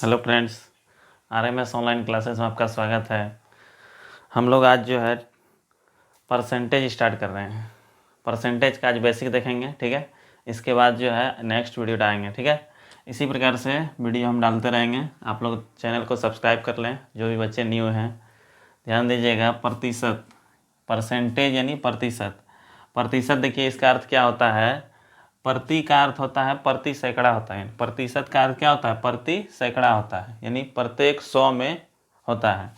Hello friends, RMS online classes में आपका स्वागत है। हम लोग आज जो है परसेंटेज स्टार्ट कर रहे हैं। परसेंटेज का आज बेसिक देखेंगे, ठीक है। इसके बाद जो है नेक्स्ट वीडियो डालेंगे, ठीक है। इसी प्रकार से वीडियो हम डालते रहेंगे। आप लोग चैनल को सब्सक्राइब कर लें, जो भी बच्चे न्यू हैं। ध्यान दीजिएगा, प्रतिशत, परसेंटेज यानी प्रतिशत। प्रतिशत देखिए, इसका अर्थ क्या होता है। प्रति का अर्थ होता है प्रति सैकड़ा होता है। प्रतिशत का अर्थ क्या होता है, प्रति सैकड़ा होता है, यानी प्रत्येक 100 में होता है।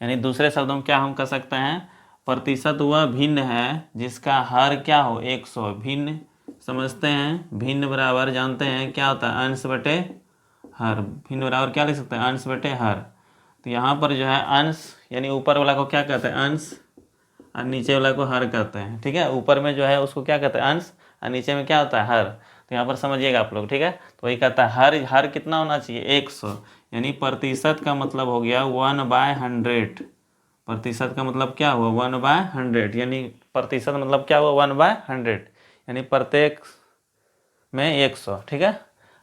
यानी दूसरे शब्दों में क्या हम कह सकते हैं, प्रतिशत वह भिन्न है जिसका हर क्या हो 100। भिन्न समझते हैं, भिन्न बराबर जानते हैं क्या होता है, अंश बटे हर। भिन्न बराबर क्या लिख सकते हैं, अंश बटे हर। तो यहाँ पर जो है अंश यानी ऊपर वाला को क्या कहते हैं, अंश, और नीचे वाला को हर कहते हैं, ठीक है। ऊपर में जो है उसको क्या कहते हैं, अंश, और नीचे में क्या होता है, हर। तो यहाँ पर समझिएगा आप लोग, ठीक है। तो वही कहता है हर हर कितना होना चाहिए, 100। यानी प्रतिशत का मतलब हो गया 1/100। प्रतिशत का मतलब क्या हुआ, 1/100। यानी प्रतिशत मतलब क्या हुआ, 1/100, यानी प्रत्येक में 100, ठीक है।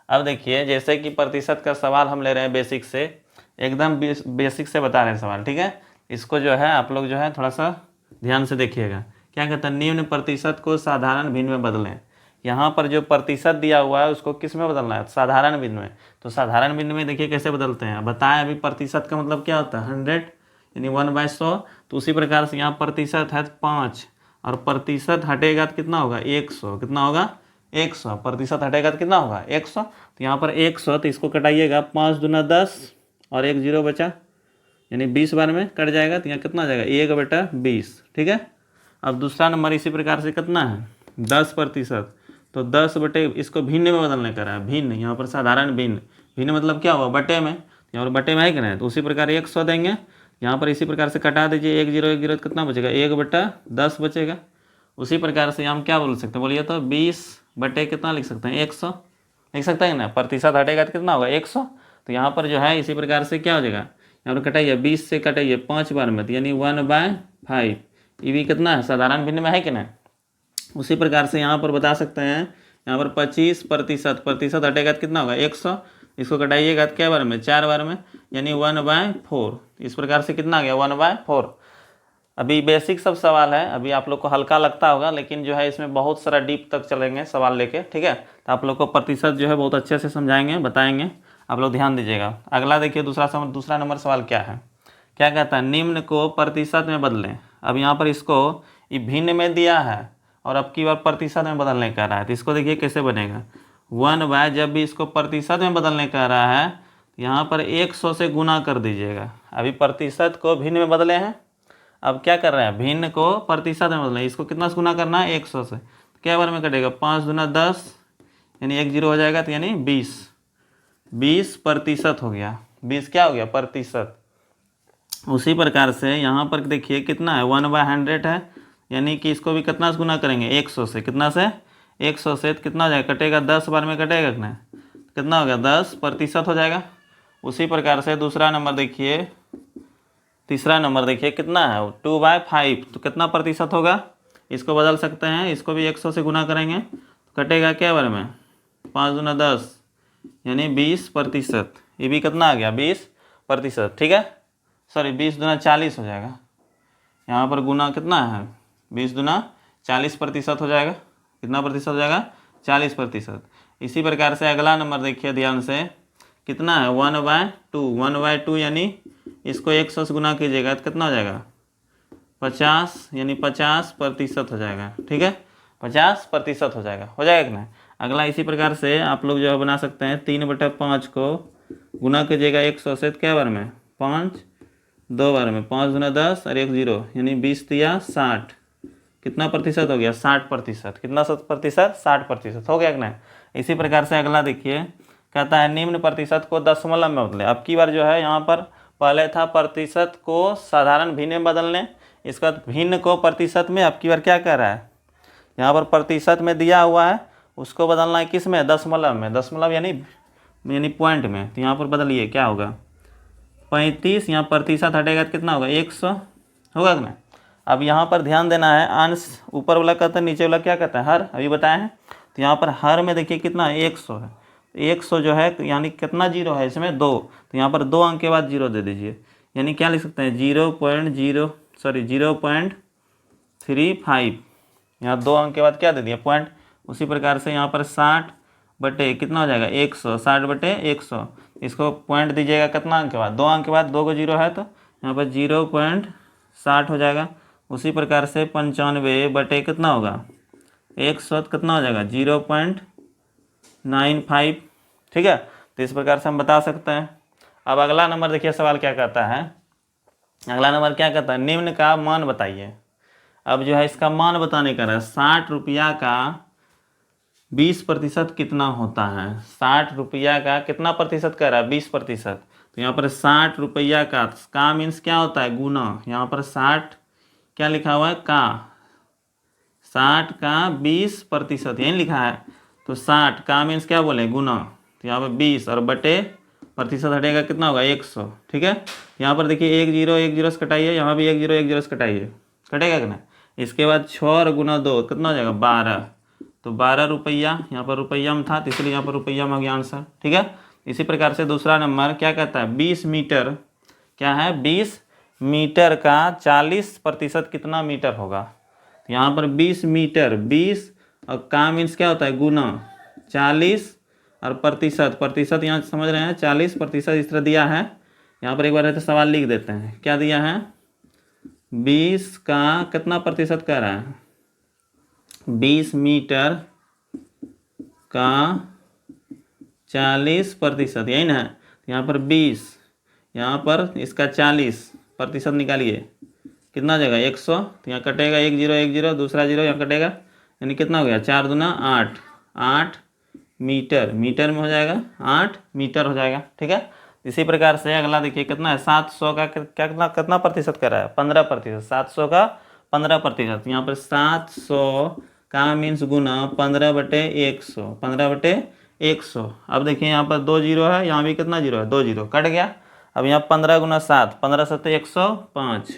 अब देखिए, जैसे कि प्रतिशत का सवाल हम ले रहे हैं बेसिक से, एकदम बेसिक से बता रहे हैं सवाल, ठीक है। इसको जो है आप लोग जो है थोड़ा सा ध्यान से देखिएगा। क्या कहता है, निम्न प्रतिशत को साधारण भिन्न में बदलें। यहाँ पर जो प्रतिशत दिया हुआ है उसको किस में बदलना है, साधारण भिन्न में। तो साधारण भिन्न में देखिए कैसे बदलते हैं, बताएं। अभी प्रतिशत का मतलब क्या होता है, 100, यानी 1/100। तो उसी प्रकार से यहाँ प्रतिशत है 5, और प्रतिशत हटेगा तो कितना होगा, 100। कितना होगा, 100। प्रतिशत हटेगा तो कितना होगा, 100। तो यहाँ पर 100, तो इसको कटाइएगा, 5 दूना 10 और 1 0 बचा, यानी 20 बार में कट जाएगा। तो यहाँ कितना आ जाएगा, 1/20, ठीक है। अब दूसरा नंबर इसी प्रकार से कितना है, 10%। तो 10 बटे, इसको भिन्न में बदलने का है, भिन्न। यहाँ पर साधारण भिन्न, भिन्न मतलब क्या हुआ, बटे में। यहाँ पर बटे में है कि नहीं, तो उसी प्रकार 100 देंगे। यहाँ पर इसी प्रकार से कटा दीजिए, 1 0 1 0, कितना बचेगा, 1/10 बचेगा। उसी प्रकार से हम क्या बोल सकते हैं, बोलिए तो 20 बटे कितना लिख सकते हैं, 100 लिख सकते हैं ना। प्रतिशत हटेगा तो कितना होगा, 100। तो यहाँ पर जो है इसी प्रकार से क्या हो जाएगा, यहाँ पर कटाइए, 20 से कटाइए 5 बार में, तो यानी 1/5। ये भी कितना है, साधारण भिन्न में है कि नहीं। उसी प्रकार से यहाँ पर बता सकते हैं, यहाँ पर 25%, प्रतिशत हटेगा तो कितना होगा, 100। इसको कटाइएगा तो क्या बार में, 4 बार में, यानी 1/4। इस प्रकार से कितना आ गया, 1/4। अभी बेसिक सब सवाल है, अभी आप लोग को हल्का लगता होगा, लेकिन जो है इसमें बहुत सारा डीप तक चलेंगे सवाल लेके, ठीक है। तो आप लोग को प्रतिशत जो है बहुत अच्छे से समझाएंगे, बताएंगे। आप लोग ध्यान दीजिएगा। अगला देखिए, दूसरा नंबर सवाल क्या है, क्या कहता है, निम्न को प्रतिशत में बदलें। अब यहाँ पर इसको ये भिन्न में दिया है और अब की बार प्रतिशत में बदलने कह रहा है। तो इसको देखिए कैसे बनेगा, 1/, जब भी इसको प्रतिशत में बदलने कह रहा है, यहाँ पर 100 से गुना कर दीजिएगा। अभी प्रतिशत को भिन्न में बदले हैं, अब क्या कर रहे हैं, भिन्न को प्रतिशत में बदलें। इसको कितना से गुना करना है, 100 से। क्या बार में कटेगा, 5 दूना 10, यानी 1 0 हो जाएगा, तो यानी 20% हो गया। 20 क्या हो गया, प्रतिशत। उसी प्रकार से यहाँ पर देखिए कितना है, 1/100 है, यानी कि इसको भी कितना से गुना करेंगे, 100 से। कितना से, 100 से। तो कितना हो जाएगा, कटेगा 10 बार में कटेगा कि नहीं, कितना हो गया, 10% हो जाएगा। उसी प्रकार से दूसरा नंबर देखिए, तीसरा नंबर देखिए कितना है, 2/5। तो कितना प्रतिशत होगा, इसको बदल सकते हैं। इसको भी 100 से गुना करेंगे तो कटेगा क्या बार में, 5 दूना 10, यानी 20%। ये भी कितना आ गया, 20%, ठीक है। सॉरी, 20 दूना 40 हो जाएगा। यहाँ पर गुना कितना है, 20 दूना 40% हो जाएगा। कितना प्रतिशत हो जाएगा, 40%। इसी प्रकार से अगला नंबर देखिए ध्यान से, कितना है, 1/2। 1/2 यानी इसको 100 से गुना कीजिएगा तो कितना हो जाएगा, 50, यानी 50% हो जाएगा, ठीक है। 50% हो जाएगा कि नहीं। अगला इसी प्रकार से आप लोग जो है बना सकते हैं, 3/5 को गुना कीजिएगा 100 से, तो क्या बार में, 5 2 बार में, 5 दूना 10 और 1 0, यानी 20 दिया 60। कितना प्रतिशत हो गया, 60%। कितना प्रतिशत, 60% हो गया कि नहीं। इसी प्रकार से अगला देखिए, कहता है निम्न प्रतिशत को दशमलव में बदले। अब की बार जो है यहाँ पर पहले था प्रतिशत को साधारण भिन्न में बदलने, इसका भिन्न को प्रतिशत में। अब की बार क्या कह रहा है, यहाँ पर प्रतिशत में दिया हुआ है, उसको बदलना है किस में, दशमलव में। दशमलव यानी पॉइंट में। तो यहाँ पर बदलिए, क्या होगा, 35, यहाँ प्रतिशत हटेगा तो कितना होगा, 100 होगा कि नहीं। अब यहाँ पर ध्यान देना है, अंश ऊपर वाला कहता है, नीचे वाला क्या कहता है, हर। अभी बताए हैं। तो यहाँ पर हर में देखिए कितना है, 100 है। तो 100 जो है यानी कितना जीरो है इसमें 2, तो यहाँ पर 2 अंक के बाद जीरो दे दीजिए, यानी क्या लिख सकते हैं 0.35, यहाँ 2 अंक के बाद क्या दे दिया पॉइंट। उसी प्रकार से यहाँ पर 60 बटे कितना हो जाएगा 100, 60 बटे 100, इसको पॉइंट दीजिएगा कितना अंक के बाद 2 अंक के बाद 2 को जीरो है तो यहाँ पर 0.60 हो जाएगा। उसी प्रकार से 95 बटे कितना होगा 100 कितना हो जाएगा 0.95, ठीक है। तो इस प्रकार से हम बता सकते हैं। अब अगला नंबर देखिए सवाल क्या कहता है, अगला नंबर क्या कहता है निम्न का मान बताइए। अब जो है इसका मान बताने का है 60 रुपया का 20% कितना होता है। 60 रुपया का कितना प्रतिशत कह रहा है 20%, तो यहाँ पर 60 रुपया का मीन्स क्या होता है गुना, यहाँ पर 60 क्या लिखा हुआ है का, 60 का 20% यही लिखा है, तो 60 का मीन्स क्या बोले गुना, तो यहाँ पर 20 और बटे प्रतिशत हटेगा कितना होगा 100, ठीक है। यहाँ पर देखिए 1 0 1 0 से कटाइए, यहाँ भी 1 0 1 0 से कटाइए, कटेगा कि ना। इसके बाद 6 और गुना 2 कितना हो जाएगा 12, तो 12 रुपया, यहाँ पर रुपया में था तो इसलिए यहाँ पर रुपया में आ गया आंसर, ठीक है। इसी प्रकार से दूसरा नंबर क्या कहता है 20 मीटर, क्या है 20 मीटर का 40% कितना मीटर होगा। तो यहाँ पर 20 मीटर 20 और का मीन्स क्या होता है गुना 40 और प्रतिशत यहाँ समझ रहे हैं 40% इस तरह दिया है। यहाँ पर एक बार रहते सवाल लिख देते हैं, क्या दिया है 20 का कितना प्रतिशत कह रहा है 20 मीटर का 40%, यही ना। यहाँ पर 20, यहाँ पर इसका 40% निकालिए कितना हो जाएगा 100, तो यहाँ कटेगा 1 0 1 0, दूसरा जीरो यहाँ कटेगा, यानी कितना हो गया 4 दूना 8, 8 मीटर, मीटर में हो जाएगा 8 मीटर हो जाएगा, ठीक है। इसी प्रकार से अगला देखिए कितना है 700 का कितना कितना प्रतिशत कर रहा है 15%, 700 का 15%, यहाँ पर 700 का मीन्स गुना 15 बटे 100, 15 बटे 100। अब देखिए यहाँ पर 2 जीरो है, यहाँ भी कितना जीरो है 2 जीरो कट गया। अब यहाँ 15 गुना 7, 15 7 105,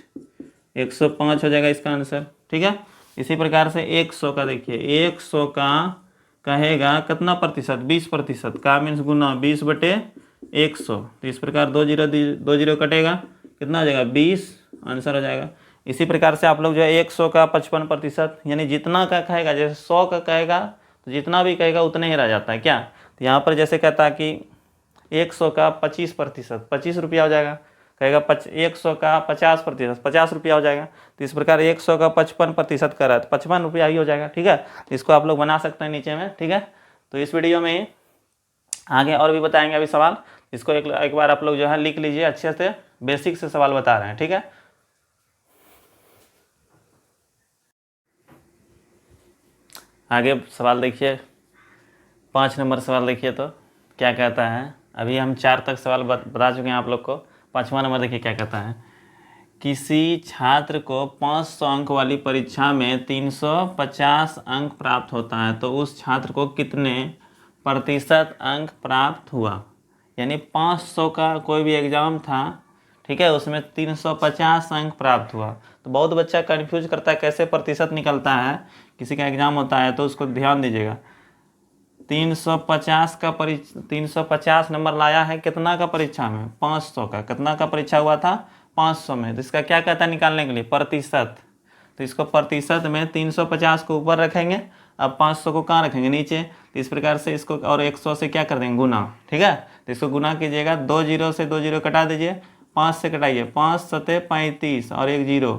105 हो जाएगा इसका आंसर, ठीक है। इसी प्रकार से 100 का देखिए 100 का कहेगा कितना प्रतिशत 20%, का मीन्स गुना 20 बटे 100, तो इस प्रकार 2 जीरो कटेगा कितना हो जाएगा 20, आंसर हो जाएगा। इसी प्रकार से आप लोग जो है 100 का 55%, यानी जितना का कहेगा, जैसे 100 का कहेगा तो जितना भी कहेगा उतना ही रह जाता है क्या। तो यहाँ पर जैसे कहता है कि 100 का 25%, 25 रुपया हो जाएगा, कहेगा 100 का 50%, 50 रुपया हो जाएगा। तो इस प्रकार 100 का 55% कर रहा है तो 55 रुपया ही हो जाएगा, ठीक है। इसको आप लोग बना सकते हैं नीचे में, ठीक है। तो इस वीडियो में आगे और भी बताएंगे अभी सवाल, इसको एक बार आप लोग जो है लिख लीजिए अच्छे से, बेसिक से सवाल बता रहे हैं, ठीक है। आगे सवाल देखिए 5 नंबर सवाल देखिए तो क्या कहता है। अभी हम 4 तक सवाल बता चुके हैं आप लोग को, 5वां नंबर देखिए क्या कहता है। किसी छात्र को 500 अंक वाली परीक्षा में 350 अंक प्राप्त होता है तो उस छात्र को कितने प्रतिशत अंक प्राप्त हुआ। यानी 500 का कोई भी एग्ज़ाम था, ठीक है, उसमें 350 अंक प्राप्त हुआ। तो बहुत बच्चा कन्फ्यूज करता है कैसे प्रतिशत निकलता है, किसी का एग्ज़ाम होता है तो उसको ध्यान दीजिएगा। 350 नंबर लाया है कितना का परीक्षा में 500 का, कितना का परीक्षा हुआ था 500 में, तो इसका क्या कहता है निकालने के लिए प्रतिशत। तो इसको प्रतिशत में 350 को ऊपर रखेंगे, अब 500 को कहाँ रखेंगे नीचे। तो इस प्रकार से इसको और 100 से क्या कर देंगे गुना, ठीक है। तो इसको गुना कीजिएगा, 2 जीरो से 2 जीरो कटा दीजिए, 5 से कटाइए, 5 7 35 और 1 जीरो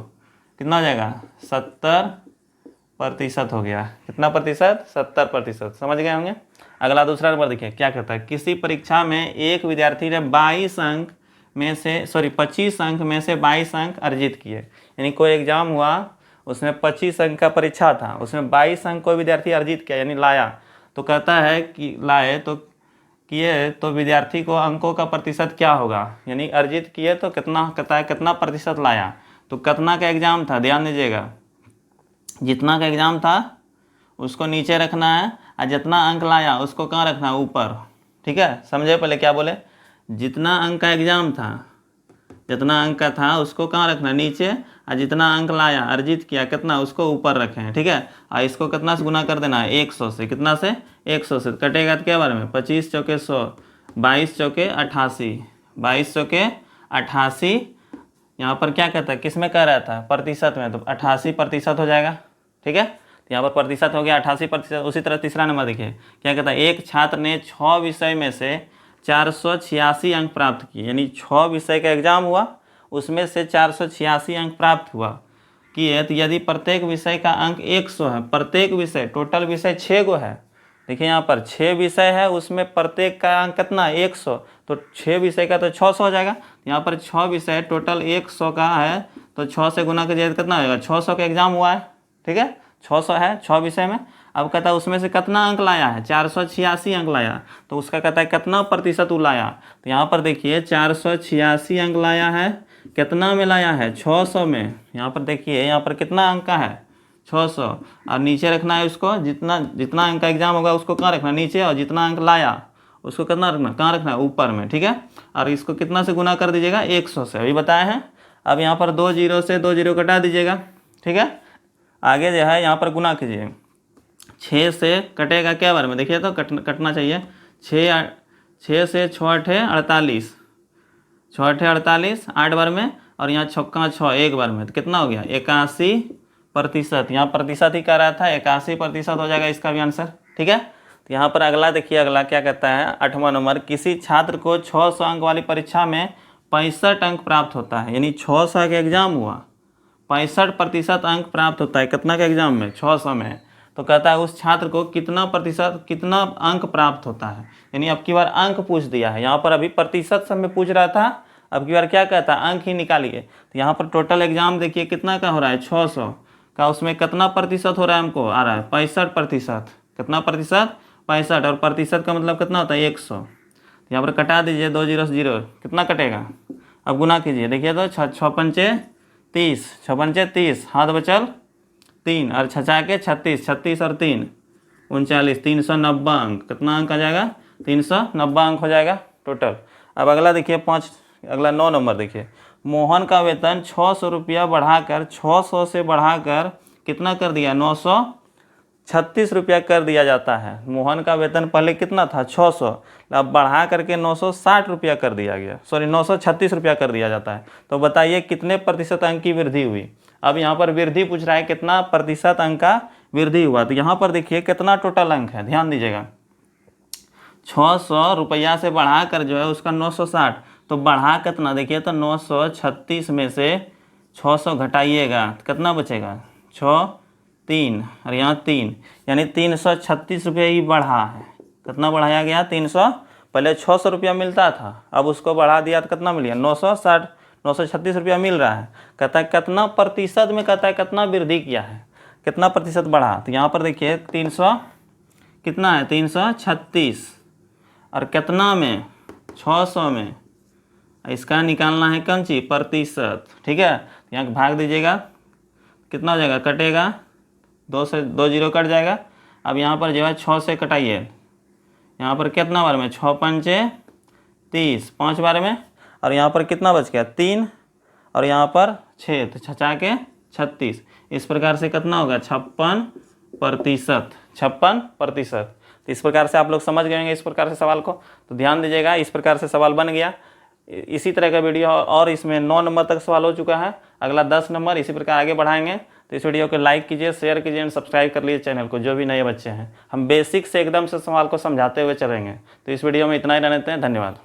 कितना हो जाएगा 70% हो गया। कितना प्रतिशत 70%, समझ गए होंगे। अगला दूसरा नंबर देखिए क्या कहता है। किसी परीक्षा में एक विद्यार्थी ने 25 अंक में से 25 अंक में से 22 अंक अर्जित किए। यानी कोई एग्जाम हुआ उसमें 25 अंक का परीक्षा था, उसमें 22 अंक कोई विद्यार्थी अर्जित किया यानी लाया, तो कहता है कि लाए तो किए तो विद्यार्थी को अंकों का प्रतिशत क्या होगा। यानी अर्जित किए तो कितना कहता है कितना प्रतिशत लाया, तो कितना का एग्जाम था ध्यान दीजिएगा, जितना का एग्जाम था उसको नीचे रखना है और जितना अंक लाया उसको कहाँ रखना है ऊपर, ठीक है। समझे पहले क्या बोले, जितना अंक का एग्जाम था, जितना अंक का था उसको कहाँ रखना नीचे और जितना अंक लाया अर्जित किया कितना उसको ऊपर रखे हैं, ठीक है। और इसको कितना से गुना कर देना है 100 से, कितना से 100 से, कटेगा तो क्या बार में 25 चौके 100, 22 चौके 88, 22 चौके 88। यहाँ पर क्या कहता है, किस में कह रहा था, प्रतिशत में, तो 88% हो जाएगा, ठीक है। तो यहाँ पर प्रतिशत हो गया 88%। उसी तरह तीसरा नंबर देखिए क्या कहता है, एक छात्र ने 6 विषय में से 486 अंक प्राप्त किए, यानी 6 विषय का एग्जाम हुआ उसमें से 486 अंक प्राप्त हुआ किए, तो यदि प्रत्येक विषय का अंक 100 है, प्रत्येक विषय टोटल विषय 6 गो है, देखिए यहाँ पर 6 विषय है उसमें प्रत्येक का अंक कितना 100, तो 6 विषय का तो 600 हो जाएगा। यहाँ पर 6 विषय टोटल 100 का है, तो 6 से गुना कीजिए कितना हो जाएगा, 600 का एग्जाम हुआ है, ठीक है, 600 है 6 विषय में। अब कहता है उसमें से कितना अंक लाया है, 486 अंक लाया, तो उसका कहता है कितना प्रतिशत वो लाया। तो यहाँ पर देखिए 486 अंक लाया है, कितना में लाया है 600 में। यहाँ पर देखिए यहाँ पर कितना अंक का है 600, और नीचे रखना है उसको, जितना जितना अंक का एग्जाम होगा उसको कहाँ रखना नीचे, और जितना अंक लाया उसको कितना रखना कहाँ रखना है ऊपर में, ठीक है। और इसको कितना से गुना कर दीजिएगा 100 से, अभी बताए हैं। अब यहाँ पर 2 जीरो से 2 जीरो कटा दीजिएगा, ठीक है। आगे जो है यहाँ पर गुना कीजिए, 6 से कटेगा क्या बार में, देखिए तो कटना चाहिए, 6 से 6 8 48, 6 8 48 8 बार में, और यहाँ छक्का 6 एक बार में, तो कितना हो गया 81%। यहाँ प्रतिशत ही कर रहा था, 81% हो जाएगा इसका भी आंसर, ठीक है। तो यहाँ पर अगला देखिए, अगला क्या कहता है 8वां नंबर, किसी छात्र को 600 अंक वाली परीक्षा में 65 अंक प्राप्त होता है, यानी 600 का एग्जाम हुआ 65% अंक प्राप्त होता है, कितना के एग्जाम में 600 में। तो कहता है उस छात्र को कितना प्रतिशत कितना अंक प्राप्त होता है, यानी अब की बार अंक पूछ दिया है। यहाँ पर अभी प्रतिशत सब में पूछ रहा था, अब की बार क्या कहता है अंक ही निकालिए। तो यहाँ पर टोटल एग्जाम देखिए कितना का हो रहा है 600 का, उसमें कितना प्रतिशत हो रहा है हमको आ रहा है 65%, कितना प्रतिशत 65, और प्रतिशत का मतलब कितना होता है 100। यहाँ पर कटा दीजिए 2 जीरो से 0, कितना कटेगा, अब गुना कीजिए, देखिए तो 6 पंचे 30, 6 पंचे 30, हाथ बचल 3, और 6 के 36, 36 और 3 39, 390 अंक, कितना अंक आ जाएगा 390 अंक हो जाएगा टोटल। अब अगला देखिए अगला 9 नंबर देखिए, मोहन का वेतन 600 रुपया बढ़ाकर 600 से बढ़ाकर कितना कर दिया 936 रुपया कर दिया जाता है। मोहन का वेतन पहले कितना था 600, अब बढ़ा करके 960 रुपया कर दिया गया, 936 रुपया कर दिया जाता है। तो बताइए कितने प्रतिशत अंक की वृद्धि हुई। अब यहाँ पर वृद्धि पूछ रहा है कितना प्रतिशत अंक का वृद्धि हुआ। तो यहाँ पर देखिए कितना टोटल अंक है, ध्यान दीजिएगा, 600 रुपया से बढ़ाकर जो है उसका 960, तो बढ़ा कितना देखिए तो 936 में से 600 घटाइएगा तो कितना बचेगा 6 3, और यहाँ 3, यानी 336 रुपये ही बढ़ा है। कितना बढ़ाया गया 300, पहले 600 रुपया मिलता था, अब उसको बढ़ा दिया तो कितना मिल गया 960, 936 रुपया मिल रहा है। कहता है कितना प्रतिशत में, कहता है कितना वृद्धि किया है, कितना प्रतिशत बढ़ा। तो यहाँ पर देखिए 300 कितना है 336, और कितना में 600 में, इसका निकालना है कौन सी प्रतिशत, ठीक है। यहाँ भाग दीजिएगा कितना हो जाएगा, कटेगा 2 से 2 जीरो कट जाएगा। अब यहाँ पर जो है 6 से कटाइए, यहाँ पर कितना बार में 6 पंचे 30, 5 बार में, और यहाँ पर कितना बच गया 3, और यहाँ पर 6, तो 6 के 36, इस प्रकार से कितना होगा 56%, 56%। तो इस प्रकार से आप लोग समझ गए होंगे इस प्रकार से सवाल को। तो ध्यान दीजिएगा, इस प्रकार से सवाल बन गया। इसी तरह का वीडियो और इसमें 9 नंबर तक सवाल हो चुका है, अगला 10 नंबर इसी प्रकार आगे बढ़ाएंगे। तो इस वीडियो को लाइक कीजिए, शेयर कीजिए और सब्सक्राइब कर लीजिए चैनल को, जो भी नए बच्चे हैं। हम बेसिक से एकदम से सवाल को समझाते हुए चलेंगे। तो इस वीडियो में इतना ही रहने देते हैं, धन्यवाद।